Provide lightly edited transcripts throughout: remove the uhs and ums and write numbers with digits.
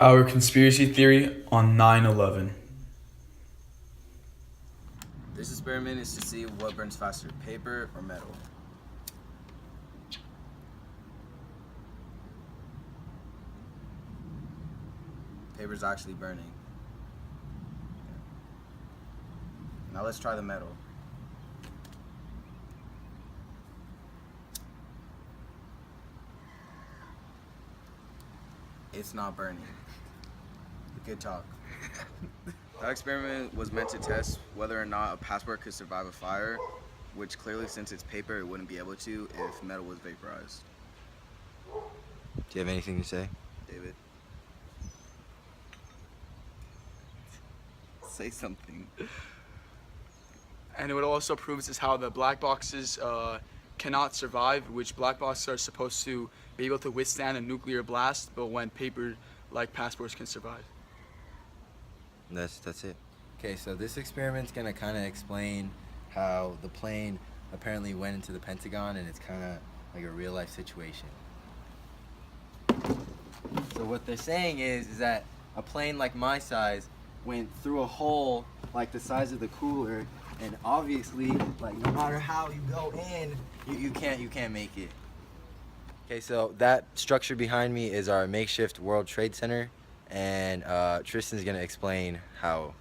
Our conspiracy theory on 9/11. This experiment is to see what burns faster, paper or metal. Paper's actually burning. Now let's try the metal. It's not burning. Good talk. That experiment was meant to test whether or not a passport could survive a fire, which clearly, since it's paper, it wouldn't be able to if metal was vaporized. Do you have anything to say? David? Say something. And what it also proves is how the black boxes cannot survive, which black boxes are supposed to be able to withstand a nuclear blast, but when paper like passports can survive. That's it. Okay, so this experiment's gonna kind of explain how the plane apparently went into the Pentagon, and it's kind of like a real life situation. So what they're saying is that a plane like my size went through a hole like the size of the cooler, and obviously, like, no matter how you go in, you can't make it. Okay, so that structure behind me is our makeshift World Trade Center, and Tristan's gonna explain how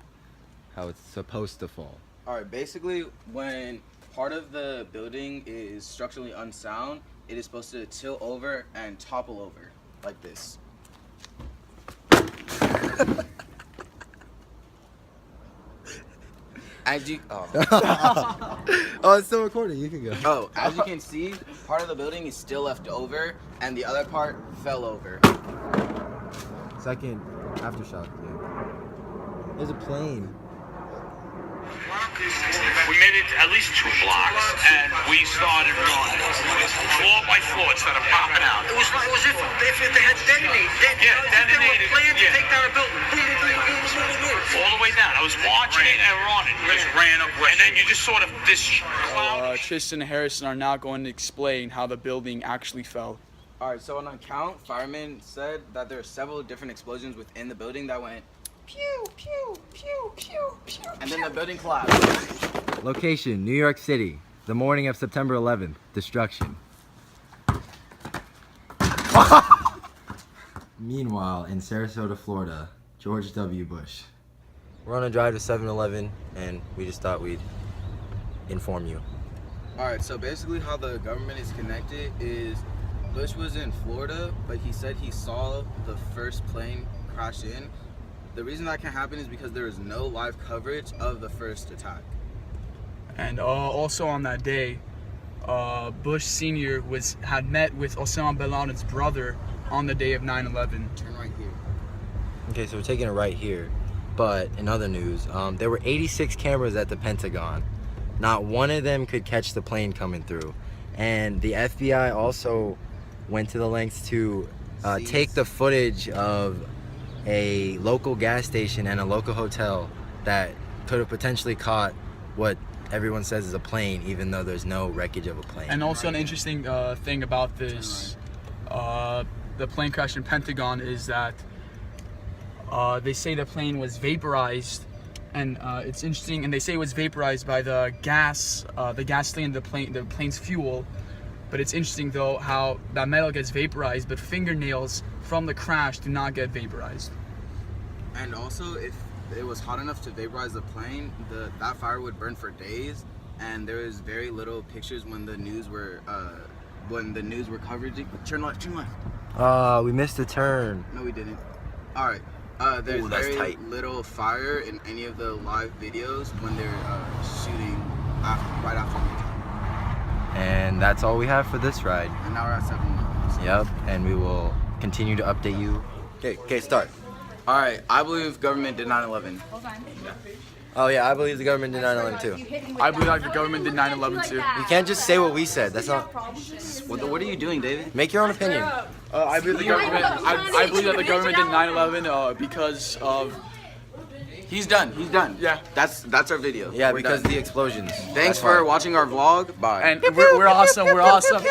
it's supposed to fall. All right, basically, when part of the building is structurally unsound, it is supposed to tilt over and topple over like this. As you Oh, it's still recording. You can go. as you can see, part of the building is still left over, and the other part fell over. Second aftershock. Yeah. There's a plane. We made it at least 2 blocks, and we started running floor by floor instead of popping out. It was if they had detonated. Yeah, detonated. Planned to Yeah. take down a building. Boom, boom, boom, boom, boom, boom. All the way down. I was watching it and running. Just ran up, and then you just sort of this cloud. Tristan and Harrison are now going to explain how the building actually fell. All right, so on a count, firemen said that there are several different explosions within the building that went pew, pew, pew, pew, pew, and then the building collapsed. Location: New York City. The morning of September 11th. Destruction. Meanwhile, in Sarasota, Florida, George W. Bush. We're on a drive to 7-Eleven, and we just thought we'd inform you. All right, so basically how the government is connected is Bush was in Florida, but he said he saw the first plane crash in. The reason that can happen is because there is no live coverage of the first attack. And also on that day, Bush Sr. had met with Osama bin Laden's brother on the day of 9/11. Turn right here. Okay, so we're taking it right here. But in other news, there were 86 cameras at the Pentagon. Not one of them could catch the plane coming through. And the FBI also went to the lengths to take the footage of a local gas station and a local hotel that could have potentially caught what everyone says is a plane, even though there's no wreckage of a plane. And also an interesting thing about this, the plane crash in Pentagon is that they say the plane was vaporized, and it's interesting. And they say it was vaporized by the gasoline, the plane's fuel. But it's interesting though how that metal gets vaporized, but fingernails from the crash do not get vaporized. And also, if it was hot enough to vaporize the plane, that fire would burn for days. And there was very little pictures when the news were covering. Turn left, turn left. We missed a turn. No, we didn't. All right. There's Ooh, that's very tight. little fire in any of the live videos when they're shooting right after the attack. And that's all we have for this ride. And now we're at 7. Yep, and we will continue to update you. Okay, start. All right. I believe government did 9/11. Oh yeah, I believe the government did 9/11 too. I believe that the government did 9/11 too. You can't just say what we said. That's not. What are you doing, David? Make your own opinion. I believe the government. I believe that the government did 9/11 because of. He's done. Yeah. That's our video. Yeah, We're because done. the explosions. Thanks That's for why. watching our vlog. Bye. And we're awesome. We're awesome.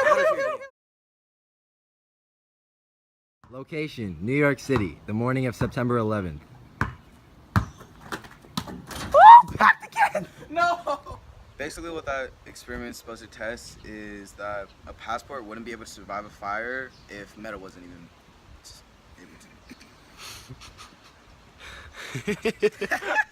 Location, New York City, the morning of September 11th. Basically, what that experiment is supposed to test is that a passport wouldn't be able to survive a fire if metal wasn't even able to.